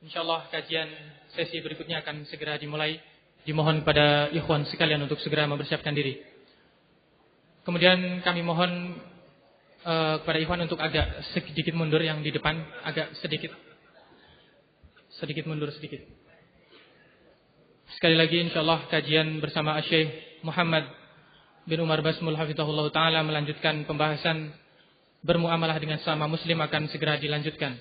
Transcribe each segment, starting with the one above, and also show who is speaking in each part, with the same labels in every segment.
Speaker 1: Insyaallah kajian sesi berikutnya akan segera dimulai. Dimohon kepada ikhwan sekalian untuk segera mempersiapkan diri. Kemudian kami mohon kepada ikhwan untuk agak sedikit mundur yang di depan, agak sedikit mundur sedikit. Sekali lagi insyaallah kajian bersama Syekh Muhammad bin Umar Basmul hafizahullah taala melanjutkan pembahasan bermuamalah dengan sesama muslim akan segera dilanjutkan.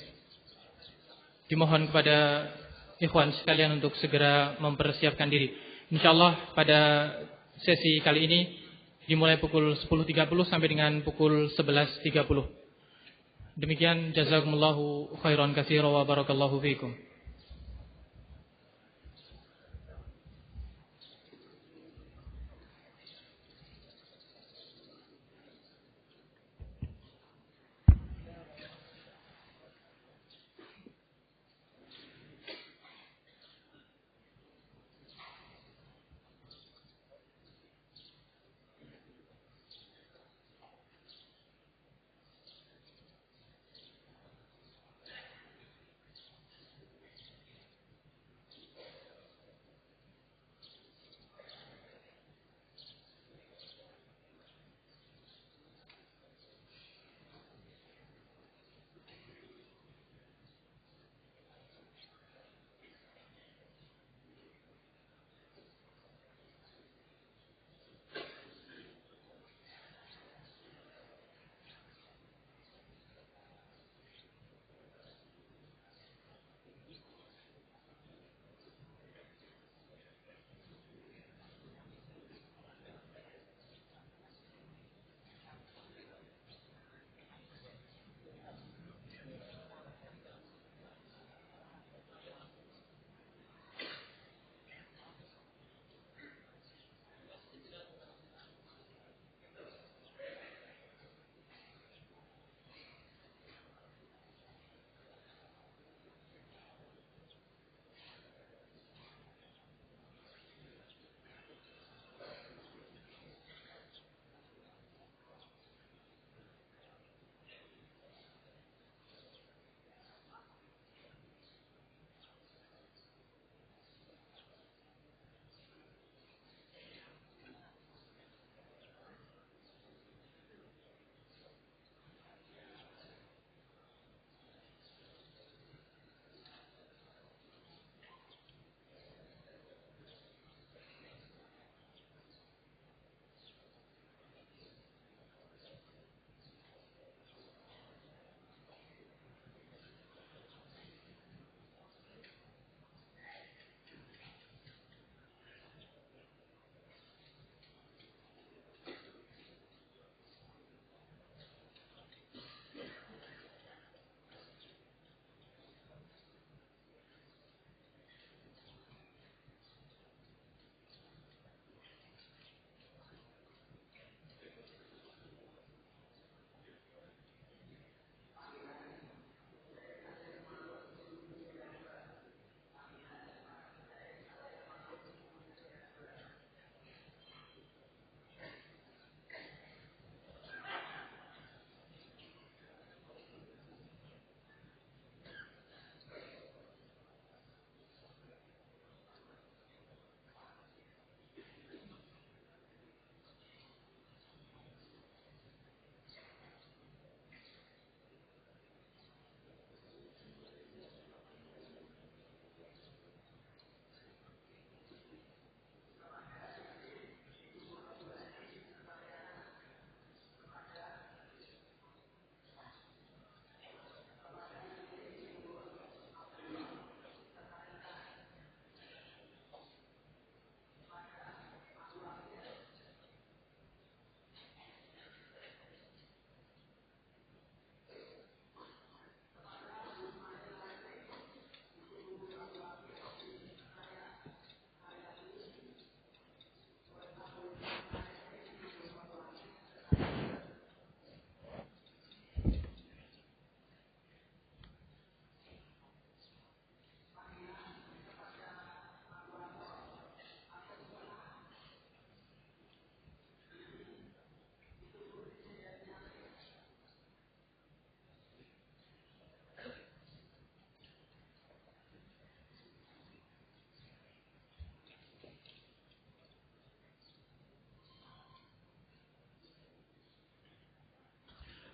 Speaker 1: Dimohon kepada ikhwan sekalian untuk segera mempersiapkan diri. Insyaallah pada sesi kali ini dimulai pukul 10.30 sampai dengan pukul 11.30. Demikian, jazakumullahu khairan katsiran wa barakallahu fiikum.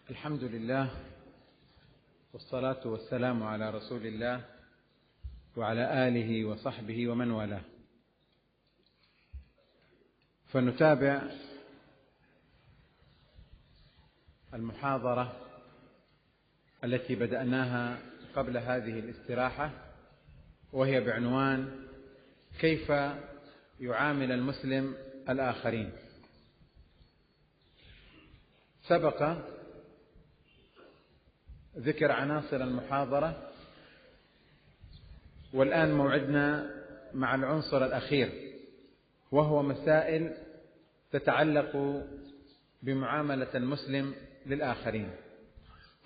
Speaker 2: الحمد لله والصلاة والسلام على رسول الله وعلى آله وصحبه ومن والاه. فنتابع المحاضرة التي بدأناها قبل هذه الاستراحة، وهي بعنوان كيف يعامل المسلم الآخرين. سبق ذكر عناصر المحاضرة، والآن موعدنا مع العنصر الأخير، وهو مسائل تتعلق بمعاملة المسلم للآخرين.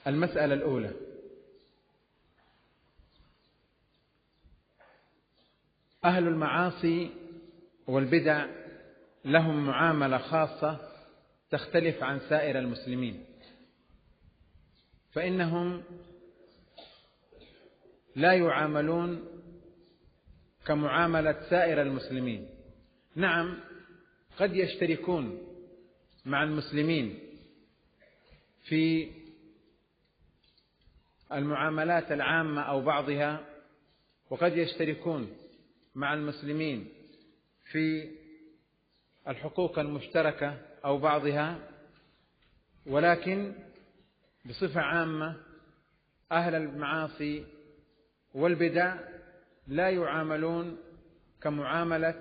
Speaker 2: المسألة الأولى: أهل المعاصي والبدع لهم معاملة خاصة تختلف عن سائر المسلمين، فإنهم لا يعاملون كمعاملة سائر المسلمين. نعم، قد يشتركون مع المسلمين في المعاملات العامة أو بعضها، وقد يشتركون مع المسلمين في الحقوق المشتركة أو بعضها، ولكن بصفة عامة أهل المعاصي والبدع لا يعاملون كمعاملة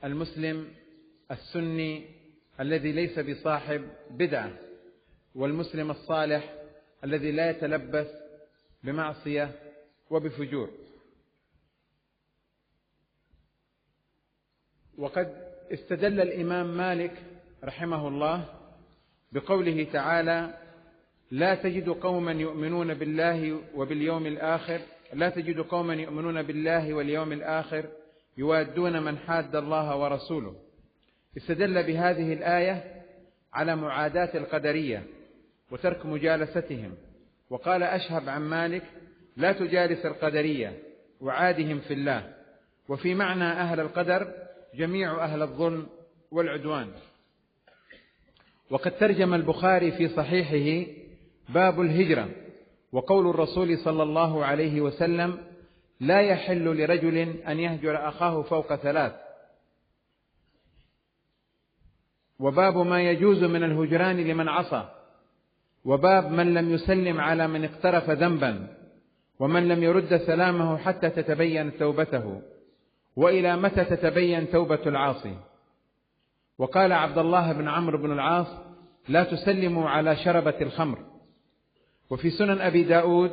Speaker 2: المسلم السني الذي ليس بصاحب بدعة، والمسلم الصالح الذي لا يتلبس بمعصية وبفجور. وقد استدل الإمام مالك رحمه الله بقوله تعالى: لا تجد قوما يؤمنون بالله وباليوم الآخر لا تجد قوما يؤمنون بالله واليوم الآخر يوادون من حاد الله ورسوله. استدل بهذه الآية على معاداة القدرية وترك مجالستهم، وقال أشهب عن مالك: لا تجالس القدرية وعادهم في الله. وفي معنى أهل القدر جميع أهل الظلم والعدوان. وقد ترجم البخاري في صحيحه باب الهجرة وقول الرسول صلى الله عليه وسلم: لا يحل لرجل أن يهجر أخاه فوق 3، وباب ما يجوز من الهجران لمن عصى، وباب من لم يسلم على من اقترف ذنبا، ومن لم يرد سلامه حتى تتبين توبته، وإلى متى تتبين توبة العاصي. وقال عبد الله بن عمرو بن العاص: لا تسلموا على شربة الخمر. وفي سنن أبي داود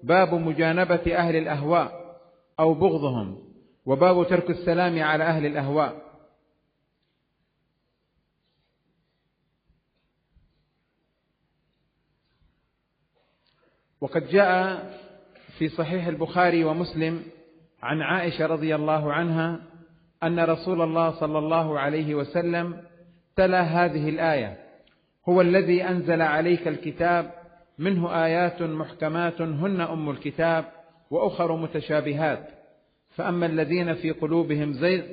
Speaker 2: باب مجانبة أهل الأهواء أو بغضهم، وباب ترك السلام على أهل الأهواء. وقد جاء في صحيح البخاري ومسلم عن عائشة رضي الله عنها أن رسول الله صلى الله عليه وسلم تلا هذه الآية: هو الذي أنزل عليك الكتاب منه آيات محكمات هن أم الكتاب وأخر متشابهات، فأما الذين في قلوبهم زيغ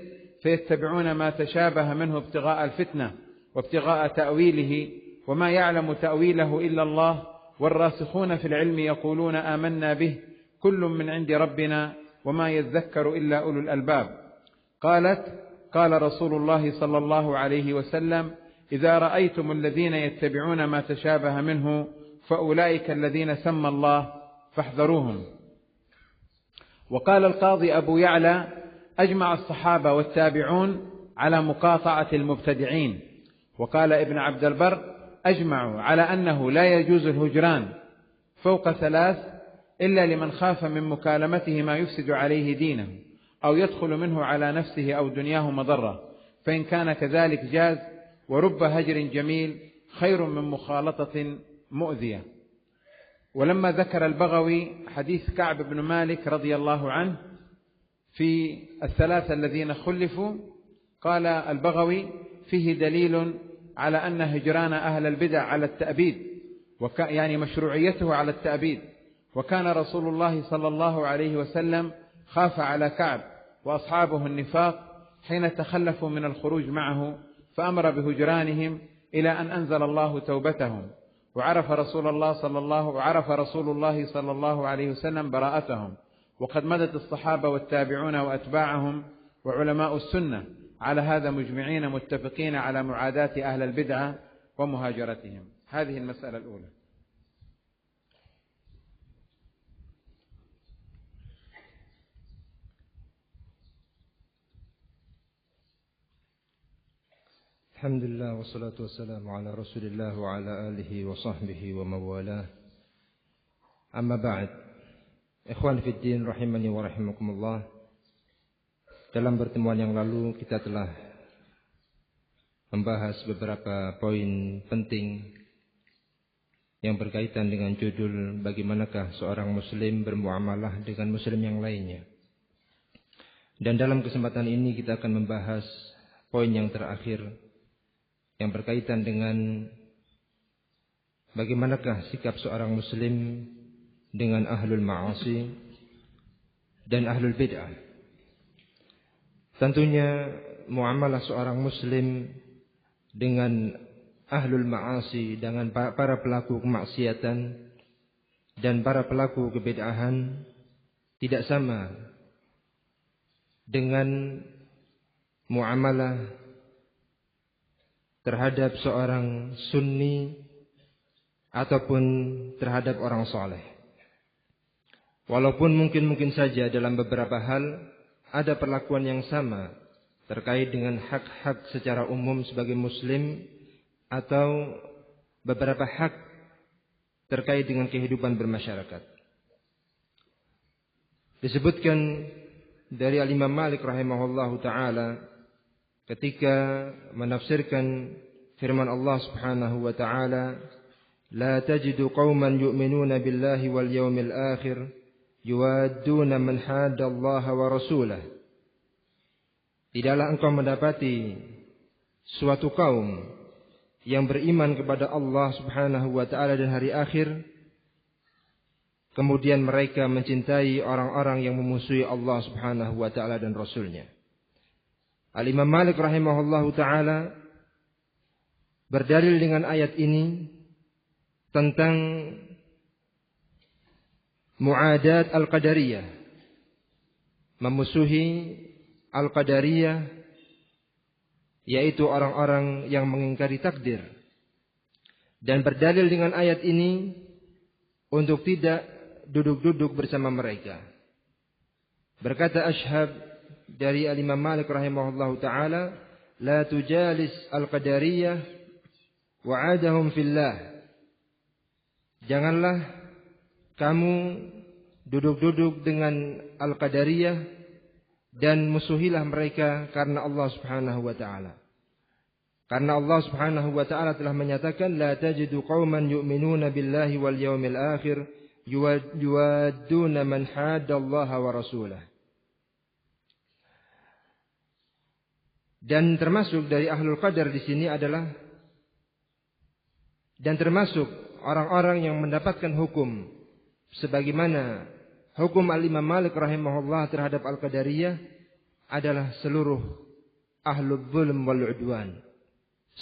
Speaker 2: فيتبعون ما تشابه منه ابتغاء الفتنة وابتغاء تأويله وما يعلم تأويله إلا الله، والراسخون في العلم يقولون آمنا به كل من عند ربنا وما يذكر إلا أولو الألباب. قالت: قال رسول الله صلى الله عليه وسلم: إذا رأيتم الذين يتبعون ما تشابه منه فأولئك الذين سمى الله فاحذروهم. وقال القاضي أبو يعلى: أجمع الصحابة والتابعون على مقاطعة المبتدعين. وقال ابن عبد البر: أجمعوا على أنه لا يجوز الهجران فوق 3 إلا لمن خاف من مكالمته ما يفسد عليه دينه أو يدخل منه على نفسه أو دنياه مضرة، فإن كان كذلك جاز، ورب هجر جميل خير من مخالطة مؤذية. ولما ذكر البغوي حديث كعب بن مالك رضي الله عنه في 3 الذين خلفوا، قال البغوي: فيه دليل على أن هجران أهل البدع على التأبيد، يعني مشروعيته على التأبيد. وكان رسول الله صلى الله عليه وسلم خاف على كعب وأصحابه النفاق حين تخلفوا من الخروج معه، فأمر بهجرانهم إلى أن أنزل الله توبتهم. وعرف رسول الله صلى الله عليه وسلم براءتهم، وقد مدت الصحابة والتابعون وأتباعهم وعلماء السنة على هذا مجمعين متفقين على معاداة أهل البدعة ومهاجرتهم. هذه المسألة الأولى.
Speaker 3: الحمد لله والصلاة والسلام على رسول الله وعلى آله وصحبه وموالاه. أما بعد، ikhwan fiddin rahimani wa rahimakumullah. Dalam pertemuan yang lalu kita telah membahas beberapa poin penting yang berkaitan dengan judul bagaimanakah seorang muslim bermuamalah dengan muslim yang lainnya. Dan dalam kesempatan ini kita akan membahas poin yang terakhir yang berkaitan dengan bagaimanakah sikap seorang muslim dengan ahlul ma'asi dan ahlul bid'ah. Tentunya muamalah seorang muslim dengan ahlul ma'asi, dengan para pelaku kemaksiatan dan para pelaku kebid'ahan tidak sama dengan muamalah terhadap seorang sunni ataupun terhadap orang saleh. Walaupun mungkin saja dalam beberapa hal ada perlakuan yang sama terkait dengan hak-hak secara umum sebagai muslim atau beberapa hak terkait dengan kehidupan bermasyarakat. Disebutkan dari Al-Imam Malik rahimahullahu ta'ala ketika menafsirkan firman Allah Subhanahu wa ta'ala, la tajidu qauman yu'minuna billahi wal yawmil akhir yuwadduna man hadda Allah wa rasulah. Tidaklah engkau mendapati suatu kaum yang beriman kepada Allah Subhanahu wa ta'ala dan hari akhir, kemudian mereka mencintai orang-orang yang memusuhi Allah Subhanahu wa ta'ala dan Rasulnya. Al-Imam Malik rahimahullahu ta'ala berdalil dengan ayat ini tentang mu'adat al-qadariyah, memusuhi al-qadariyah, yaitu orang-orang yang mengingkari takdir, dan berdalil dengan ayat ini untuk tidak duduk-duduk bersama mereka. Berkata Ashhab dari Al-Imam Malik rahimahullahu ta'ala, la tujalis al-qadariyah wa'adahum fillah. Janganlah kamu duduk-duduk dengan al-qadariyah dan musuhilah mereka karena Allah Subhanahu wa ta'ala. Karena Allah Subhanahu wa ta'ala telah menyatakan, la tajidu qauman yu'minuna billahi wal yawmil akhir yuwadduna man hadda Allah wa rasulah. Dan termasuk dari ahlul qadar di sini adalah, dan termasuk orang-orang yang mendapatkan hukum sebagaimana hukum Al-Imam Malik rahimahullah terhadap al-qadariyah adalah seluruh ahlul zulm wal udwan.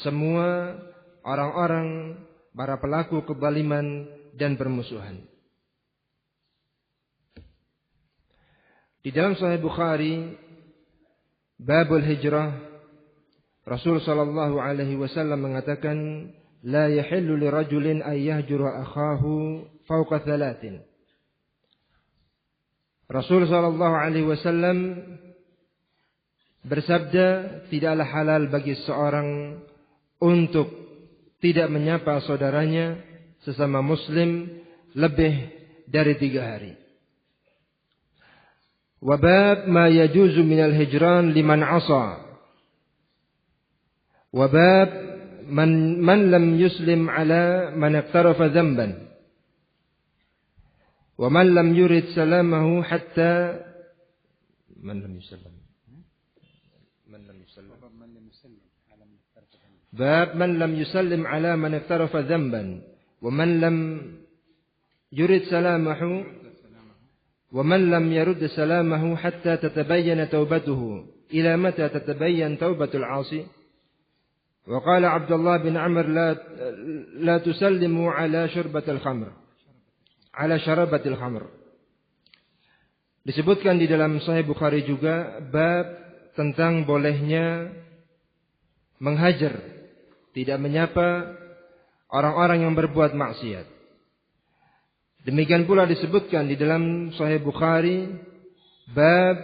Speaker 3: Semua orang-orang para pelaku kezaliman dan permusuhan. Di dalam Sahih Bukhari Babul Hijrah, Rasul sallallahu alaihi wasallam mengatakan, la yahillu lirajulin ay yahjura akhahu fawqa thalathin. Rasul sallallahu alaihi wasallam bersabda, tidaklah halal bagi seorang untuk tidak menyapa saudaranya sesama muslim lebih dari 3 hari. Wabab ma yajuzu minal hijran liman asa. Wabab man lam yuslim ala man iqtarafa dhanban. Wa man lam yurid salamahu hatta man lam yusallam. Bab man lam yusallim ala man iqtarafa dhanban wa man lam yurid salamahu ومن لم يرد سلامه حتى تتبين توبته إلى متى تتبين توبة العاصي Wa qala Abdullah bin Amr la tusallimu ala syurbatil khamr. Ala syarabatil khamr. Disebutkan di dalam Sahih Bukhari juga bab tentang bolehnya menghajar, tidak menyapa orang-orang yang berbuat maksiat. Demikian pula disebutkan di dalam Sahih Bukhari bab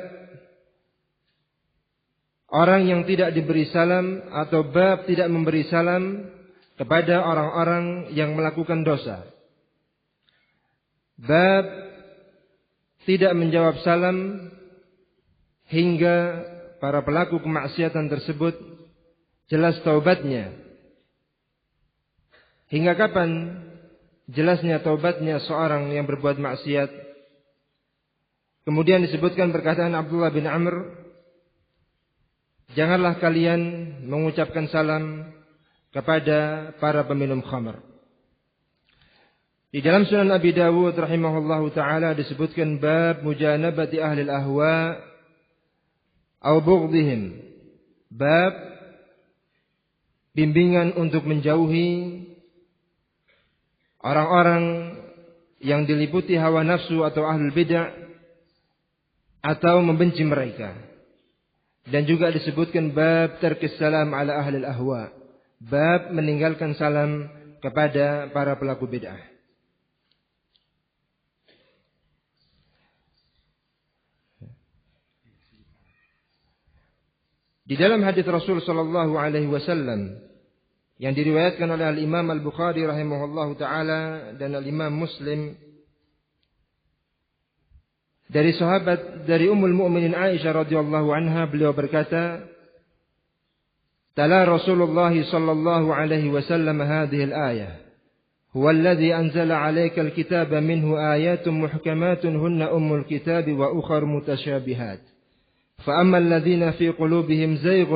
Speaker 3: orang yang tidak diberi salam atau bab tidak memberi salam kepada orang-orang yang melakukan dosa. Bab tidak menjawab salam hingga para pelaku kemaksiatan tersebut jelas taubatnya. Hingga kapan jelasnya taubatnya seorang yang berbuat maksiat? Kemudian disebutkan perkataan Abdullah bin Amr, janganlah kalian mengucapkan salam kepada para peminum khamr. Di dalam Sunan Abi Dawud rahimahullahu taala disebutkan bab mujanabati ahli al-ahwa atau bughdihim. Bab bimbingan untuk menjauhi orang-orang yang diliputi hawa nafsu atau ahlul bid'ah atau membenci mereka. Dan juga disebutkan bab tarkis salam ala ahli al-ahwa. Bab meninggalkan salam kepada para pelaku bid'ah. Di dalam hadis Rasul sallallahu alaihi wasallam yang diriwayatkan oleh Al-Imam Al-Bukhari rahimahullahu taala dan Al-Imam Muslim dari sahabat dari Ummul Mukminin Aisyah radhiyallahu anha, beliau berkata, "Tala Rasulullah sallallahu alaihi wasallam hadhihi al-ayah, huwa alladhi anzala 'alaika al-kitaba minhu ayatun muhkamatun hunna ummul kitabi wa ukhra mutasyabihat. فأما الذين في قلوبهم زيغ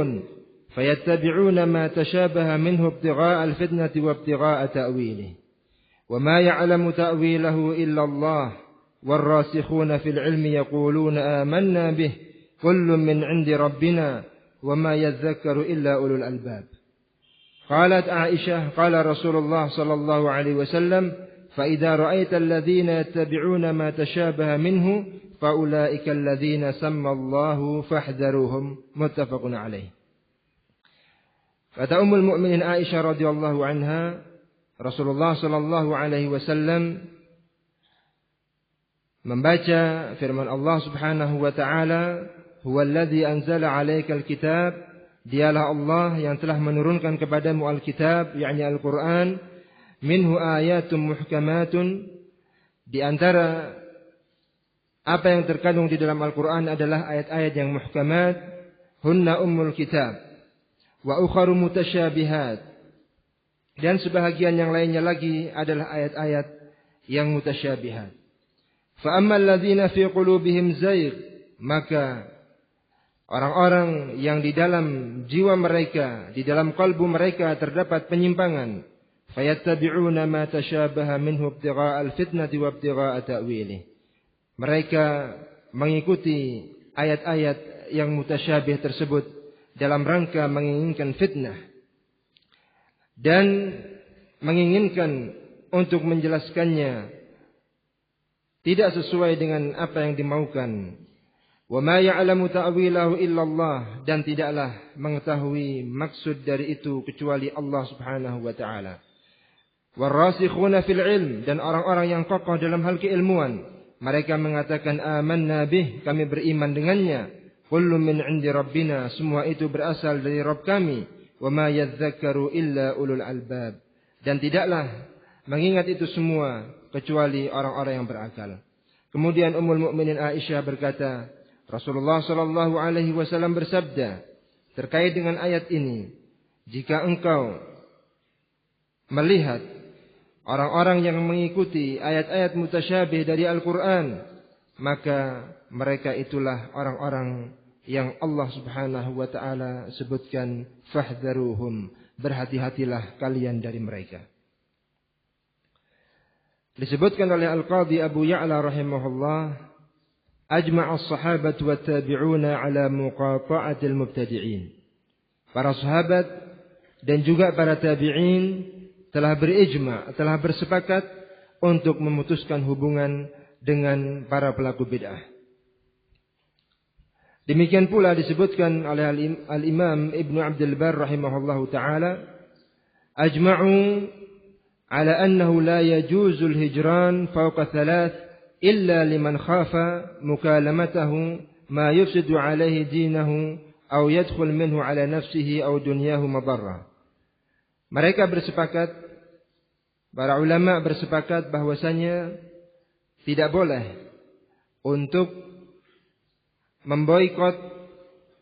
Speaker 3: فيتبعون ما تشابه منه ابتغاء الفتنة وابتغاء تأويله وما يعلم تأويله إلا الله والراسخون في العلم يقولون آمنا به كل من عند ربنا وما يذكر إلا أولو الألباب." قالت عائشة قال رسول الله صلى الله عليه وسلم فإذا رأيت الذين يتبعون ما تشابه منه فأولئك الذين سمى الله فاحذروهم. متفق عليه. Kata Ummul Mukminin Aisyah radhiyallahu anha, Rasulullah sallallahu alaihi wasallam membaca firman Allah Subhanahu wa taala, "Huwallazi anzala 'alaikal kitab", dialah Allah yang telah menurunkan kepadamu Alkitab, yakni Al-Qur'an, minhu ayatun muhkamatun, di antara apa yang terkandung di dalam Al-Quran adalah ayat-ayat yang muhkamat, hunna ummul kitab, wa ukharu mutasyabihat, dan sebahagian yang lainnya lagi adalah ayat-ayat yang mutasyabihat. Fa ammal ladzina fi qulubihim zayg, maka orang-orang yang di dalam jiwa mereka, di dalam kalbu mereka terdapat penyimpangan, fayattabi'una ma tasyabaha minhu ibtigha'al fitnati wa ibtigha'a ta'wilih. Mereka mengikuti ayat-ayat yang mutasyabih tersebut dalam rangka menginginkan fitnah dan menginginkan untuk menjelaskannya tidak sesuai dengan apa yang dimaukan. Wa ma ya'lamu ta'wilahu illallah, dan tidaklah mengetahui maksud dari itu kecuali Allah Subhanahu wa taala. Warasikhuna fil ilm, dan orang-orang yang kokoh dalam hal keilmuan, mereka mengatakan amanna bih, kami beriman dengannya. Kullu min 'indi rabbina, semua itu berasal dari Rabb kami. Wa ma yadhakkaru illa ulul albab, dan tidaklah mengingat itu semua kecuali orang-orang yang berakal. Kemudian Ummul Mukminin Aisyah berkata, Rasulullah sallallahu alaihi wasallam bersabda terkait dengan ayat ini, "Jika engkau melihat orang-orang yang mengikuti ayat-ayat mutasyabih dari Al-Quran, maka mereka itulah orang-orang yang Allah Subhanahu wa ta'ala sebutkan, fahdharuhum, berhati-hatilah kalian dari mereka." Disebutkan oleh Al-Qadhi Abu Ya'la rahimahullah, ajma'a as-sahabatu wat-tabi'una ala muqata'atil mubtadi'in. Para sahabat dan juga para tabi'in telah berijma', telah bersepakat untuk memutuskan hubungan dengan para pelaku bid'ah. Demikian pula disebutkan oleh Al-Imam Ibnu Abdul Barr rahimahullahu ta'ala, ajma'u ala annahu la yajuzul hijran fawqa thalath illa liman khafa mukalamatahu ma yufsidu alaihi dinahu aw yadkhul minhu ala nafsihi aw dunyahu madarrah. Mereka bersepakat, para ulama bersepakat bahwasanya tidak boleh untuk memboikot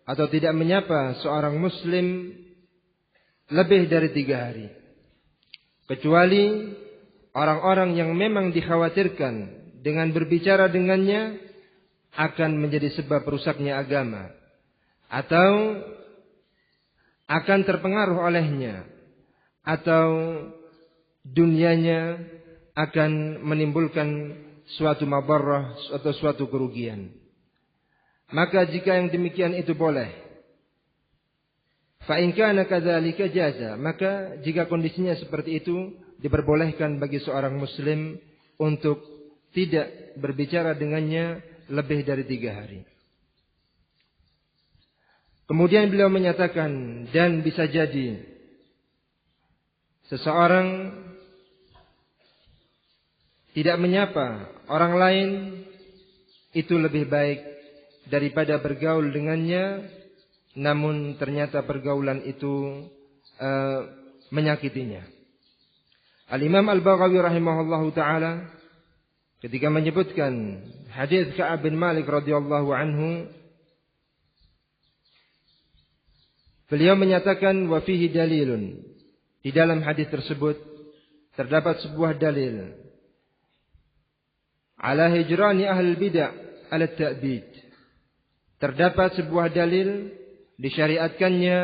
Speaker 3: atau tidak menyapa seorang muslim lebih dari 3 hari. Kecuali orang-orang yang memang dikhawatirkan dengan berbicara dengannya akan menjadi sebab rusaknya agama, atau akan terpengaruh olehnya, atau dunianya akan menimbulkan suatu mabarrah atau suatu kerugian. Maka jika yang demikian itu boleh, fa in kana kadzalika jaza, maka jika kondisinya seperti itu diperbolehkan bagi seorang muslim untuk tidak berbicara dengannya lebih dari 3 hari. Kemudian beliau menyatakan, dan bisa jadi seseorang tidak menyapa orang lain itu lebih baik daripada bergaul dengannya, namun ternyata pergaulan itu menyakitinya. Al-Imam Al-Baghawi rahimahullahu ta'ala ketika menyebutkan hadis Ka'ab bin Malik radhiyallahu anhu, beliau menyatakan wa fihi dalilun, di dalam hadis tersebut terdapat sebuah dalil ala hijrani ahli bid'ah ala ta'bid. Terdapat sebuah dalil disyariatkannya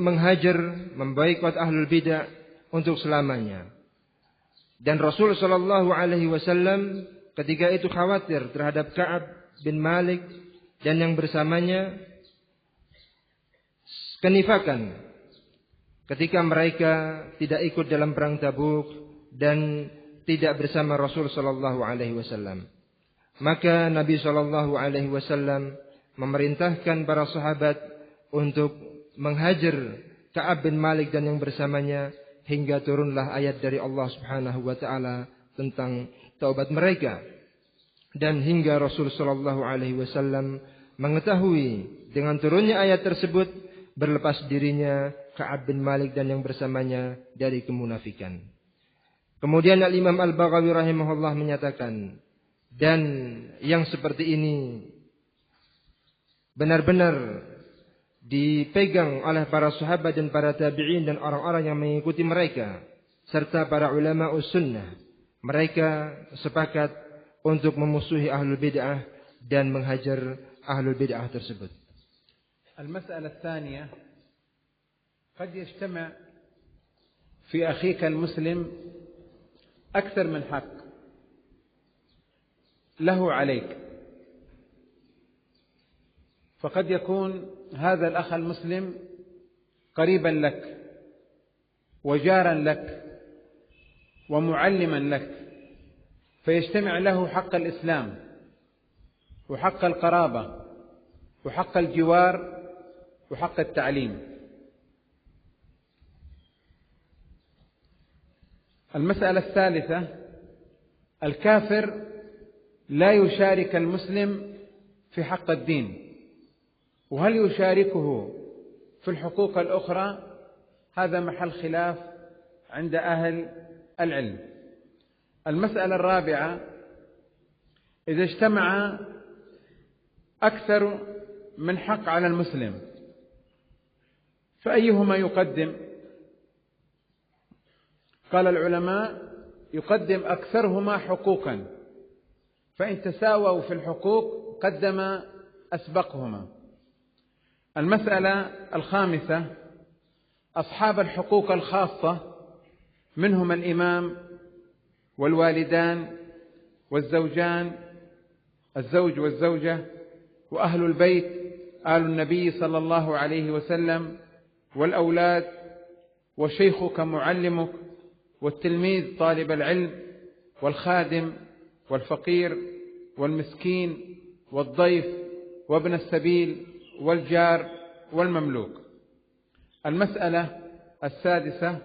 Speaker 3: menghajar, memboikot ahlul bid'ah untuk selamanya. Dan Rasul sallallahu alaihi wasallam ketika itu khawatir terhadap Ka'ab bin Malik dan yang bersamanya kenifakan ketika mereka tidak ikut dalam perang Tabuk dan tidak bersama Rasul sallallahu alaihi wasallam. Maka Nabi sallallahu alaihi wasallam memerintahkan para sahabat untuk menghajar Ka'ab bin Malik dan yang bersamanya hingga turunlah ayat dari Allah Subhanahu wa taala tentang taubat mereka. Dan hingga Rasul sallallahu alaihi wasallam mengetahui dengan turunnya ayat tersebut, berlepas dirinya Ka'ab bin Malik dan yang bersamanya dari kemunafikan. Kemudian Al-Imam Al-Baghawi rahimahullah menyatakan, dan yang seperti ini benar-benar dipegang oleh para sahabat dan para tabi'in dan orang-orang yang mengikuti mereka serta para ulama sunnah. Mereka sepakat untuk memusuhi ahlul bid'ah dan menghajar ahlul bid'ah tersebut.
Speaker 2: المسألة الثانية قد يجتمع في أخيك المسلم أكثر من حق له عليك، فقد يكون هذا الأخ المسلم قريبا لك وجارا لك ومعلما لك، فيجتمع له حق الإسلام وحق القرابة وحق الجوار وحق التعليم. المسألة الثالثة، الكافر لا يشارك المسلم في حق الدين، وهل يشاركه في الحقوق الأخرى؟ هذا محل خلاف عند أهل العلم. المسألة الرابعة، إذا اجتمع أكثر من حق على المسلم فأيهما يقدم؟ قال العلماء يقدم أكثرهما حقوقا، فإن تساووا في الحقوق قدم أسبقهما. المسألة الخامسة، أصحاب الحقوق الخاصة منهم الإمام والوالدان والزوجان، الزوج والزوجة، وأهل البيت آل النبي صلى الله عليه وسلم، والأولاد وشيخك معلمك والتلميذ طالب العلم والخادم والفقير والمسكين والضيف وابن السبيل والجار والمملوك. المسألة السادسة: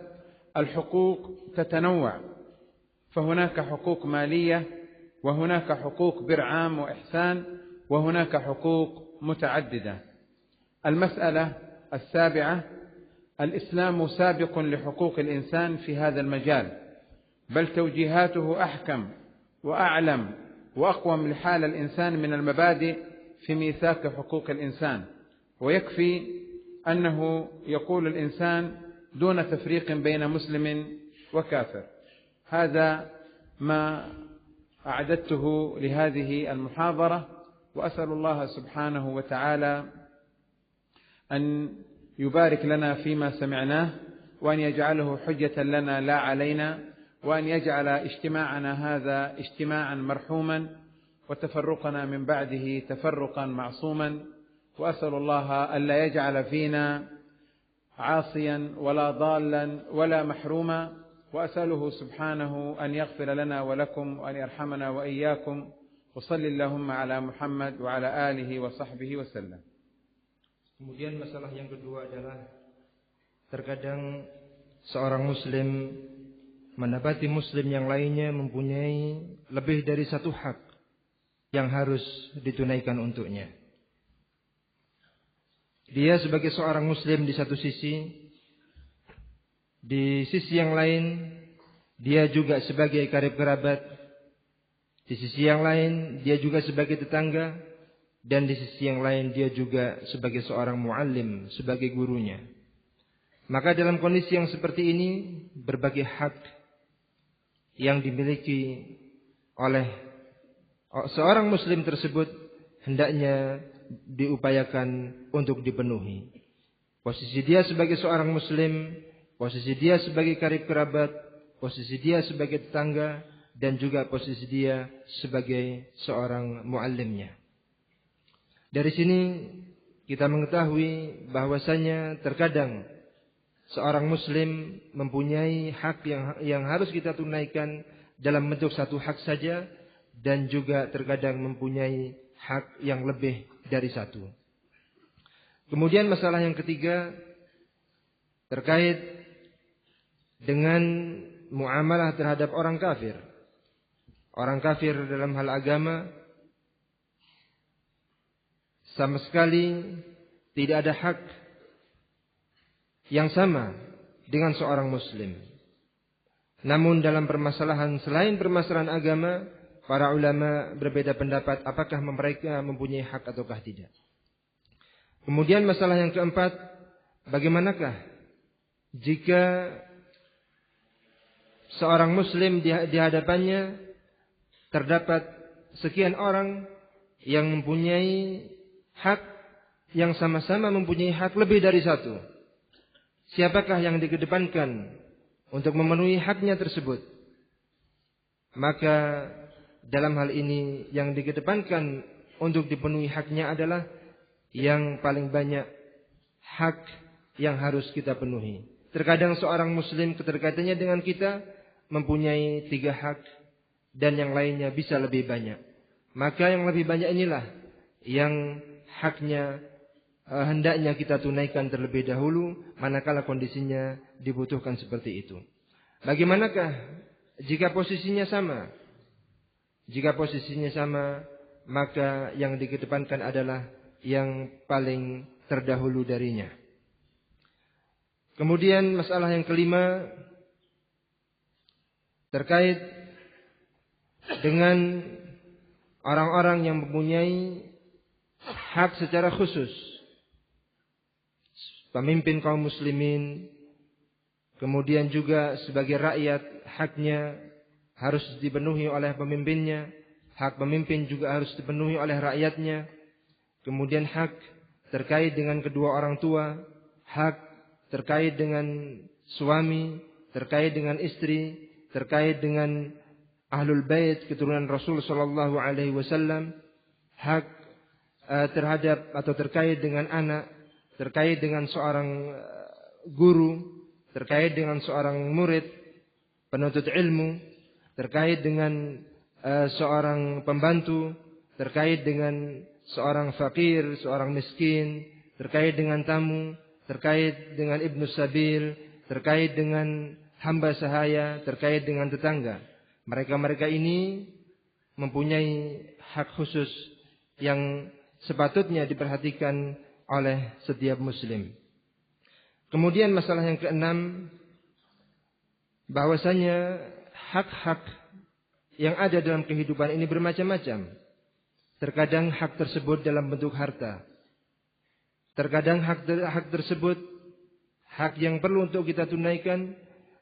Speaker 2: الحقوق تتنوع، فهناك حقوق مالية، وهناك حقوق بر عام وإحسان، وهناك حقوق متعددة. المسألة السابعة: الإسلام سابق لحقوق الإنسان في هذا المجال، بل توجيهاته أحكم وأعلم وأقوم لحال الإنسان من المبادئ في ميثاق حقوق الإنسان، ويكفي أنه يقول الإنسان دون تفريق بين مسلم وكافر. هذا ما أعددته لهذه المحاضرة، وأسأل الله سبحانه وتعالى أن يبارك لنا فيما سمعناه، وأن يجعله حجة لنا لا علينا، وأن يجعل اجتماعنا هذا اجتماعا مرحوما، وتفرقنا من بعده تفرقا معصوما. وأسأل الله ألا يجعل فينا عاصيا ولا ضالا ولا محروما، وأسأله سبحانه أن يغفر لنا ولكم وأن يرحمنا وإياكم. وصل اللهم على محمد وعلى آله وصحبه وسلم.
Speaker 3: Kemudian masalah yang kedua adalah terkadang seorang muslim mendapati muslim yang lainnya mempunyai lebih dari satu hak yang harus ditunaikan untuknya. Dia sebagai seorang muslim di satu sisi, di sisi yang lain dia juga sebagai karib kerabat, di sisi yang lain dia juga sebagai tetangga, dan di sisi yang lain dia juga sebagai seorang muallim, sebagai gurunya. Maka dalam kondisi yang seperti ini, berbagai hak yang dimiliki oleh seorang muslim tersebut hendaknya diupayakan untuk dipenuhi. Posisi dia sebagai seorang muslim, posisi dia sebagai karib kerabat, posisi dia sebagai tetangga, dan juga posisi dia sebagai seorang muallimnya. Dari sini kita mengetahui bahwasanya terkadang seorang muslim mempunyai hak yang harus kita tunaikan dalam bentuk satu hak saja, dan juga terkadang mempunyai hak yang lebih dari satu. Kemudian masalah yang ketiga terkait dengan muamalah terhadap orang kafir. Orang kafir dalam hal agama sama sekali tidak ada hak yang sama dengan seorang muslim. Namun dalam permasalahan selain permasalahan agama, para ulama berbeda pendapat apakah mereka mempunyai hak ataukah tidak. Kemudian masalah yang keempat, bagaimanakah jika seorang muslim di hadapannya terdapat sekian orang yang mempunyai hak yang sama-sama mempunyai hak lebih dari satu. Siapakah yang dikedepankan untuk memenuhi haknya tersebut? Maka dalam hal ini yang dikedepankan untuk dipenuhi haknya adalah yang paling banyak hak yang harus kita penuhi. Terkadang seorang muslim keterkaitannya dengan kita mempunyai 3 hak, dan yang lainnya bisa lebih banyak. Maka yang lebih banyak inilah yang haknya hendaknya kita tunaikan terlebih dahulu manakala kondisinya dibutuhkan seperti itu. Bagaimanakah jika posisinya sama? Jika posisinya sama, maka yang dikedepankan adalah yang paling terdahulu darinya. Kemudian masalah yang kelima terkait dengan orang-orang yang mempunyai hak secara khusus. Pemimpin kaum muslimin, kemudian juga sebagai rakyat, haknya harus dipenuhi oleh pemimpinnya. Hak pemimpin juga harus dipenuhi oleh rakyatnya. Kemudian hak terkait dengan kedua orang tua, hak terkait dengan suami, terkait dengan istri, terkait dengan ahlul bait keturunan Rasul sallallahu alaihi wasallam, hak terhadap atau terkait dengan anak, terkait dengan seorang guru, terkait dengan seorang murid, penuntut ilmu, terkait dengan seorang pembantu, terkait dengan seorang fakir, seorang miskin, terkait dengan tamu, terkait dengan ibnu sabil, terkait dengan hamba sahaya, terkait dengan tetangga. Mereka-mereka ini mempunyai hak khusus yang sepatutnya diperhatikan oleh setiap muslim. Kemudian masalah yang keenam, bahwasanya hak-hak yang ada dalam kehidupan ini bermacam-macam. Terkadang hak tersebut dalam bentuk harta. Terkadang hak tersebut hak yang perlu untuk kita tunaikan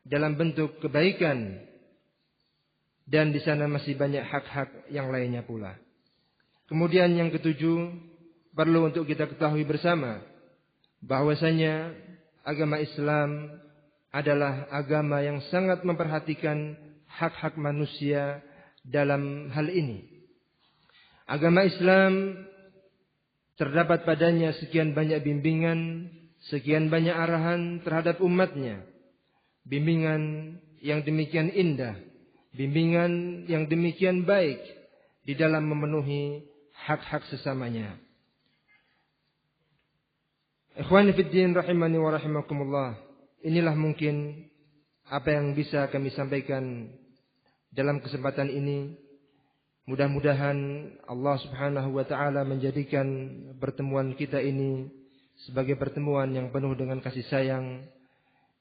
Speaker 3: dalam bentuk kebaikan. Dan di sana masih banyak hak-hak yang lainnya pula. Kemudian yang ketujuh, perlu untuk kita ketahui bersama bahwasanya agama Islam adalah agama yang sangat memperhatikan hak-hak manusia dalam hal ini. Agama Islam terdapat padanya sekian banyak bimbingan, sekian banyak arahan terhadap umatnya. Bimbingan yang demikian indah, bimbingan yang demikian baik di dalam memenuhi hak-hak sesamanya. Ikhwani fid din rahimani wa rahimakumullah. Inilah mungkin apa yang bisa kami sampaikan dalam kesempatan ini. Mudah-mudahan Allah Subhanahu wa taala menjadikan pertemuan kita ini sebagai pertemuan yang penuh dengan kasih sayang,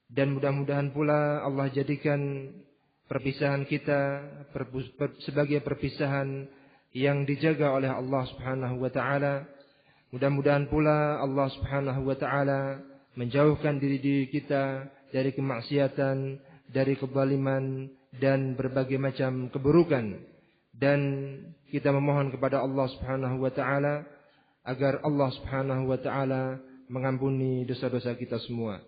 Speaker 3: dan mudah-mudahan pula Allah jadikan perpisahan kita sebagai perpisahan yang dijaga oleh Allah Subhanahu wa taala. Mudah-mudahan pula Allah Subhanahu wa taala menjauhkan diri kita dari kemaksiatan, dari kezaliman dan berbagai macam keburukan. Dan kita memohon kepada Allah Subhanahu wa taala agar Allah Subhanahu wa taala mengampuni dosa-dosa kita semua.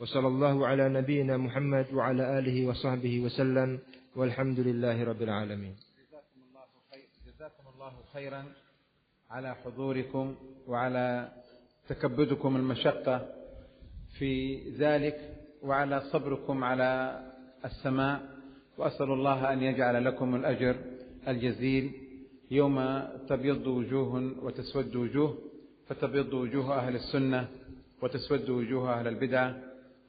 Speaker 3: Wassallallahu ala nabiyyina Muhammad wa ala alihi wa sahbihi wasallam walhamdulillahi rabbil alamin.
Speaker 2: Jazakumullahu khairan ala hudurikum wa ala takabbudukum al-mashaqqa fi dhalik wa ala sabrukum ala as-sama', wa as'alullaha an yaj'ala lakum al-ajr الجزيل يوم تبيض وجوه وتسود وجوه، فتبيض وجوه أهل السنة وتسود وجوه أهل البدعة،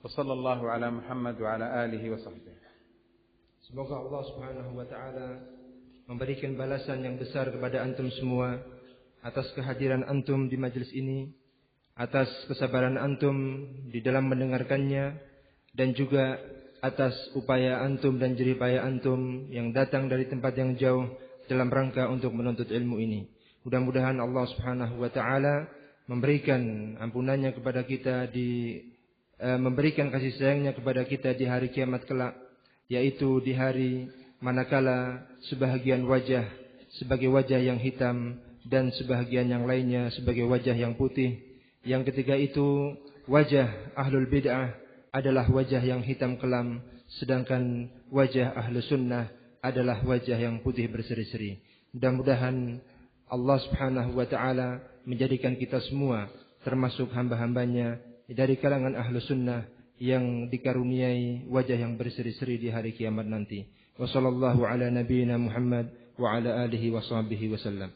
Speaker 2: وصلى الله على محمد وعلى آله وصحبه.
Speaker 3: Semoga Allah Subhanahu wa taala memberikan balasan yang besar kepada antum semua atas kehadiran antum di majelis ini, atas kesabaran antum di dalam mendengarkannya, dan juga atas upaya antum dan jerih payah antum yang datang dari tempat yang jauh dalam rangka untuk menuntut ilmu ini. Mudah-mudahan Allah Subhanahu wa taala memberikan ampunannya kepada kita, memberikan kasih sayangnya kepada kita di hari kiamat kelak, yaitu di hari manakala sebahagian wajah sebagai wajah yang hitam dan sebahagian yang lainnya sebagai wajah yang putih. Yang ketiga itu wajah ahlul bid'ah adalah wajah yang hitam kelam, sedangkan wajah ahlu sunnah adalah wajah yang putih berseri-seri. Mudah-mudahan Allah Subhanahu wa taala menjadikan kita semua termasuk hamba-hambanya dari kalangan ahlu sunnah yang dikaruniai wajah yang berseri-seri di hari kiamat nanti. Wassallallahu ala nabiyyina Muhammad wa ala alihi wa sahbihi wasallam.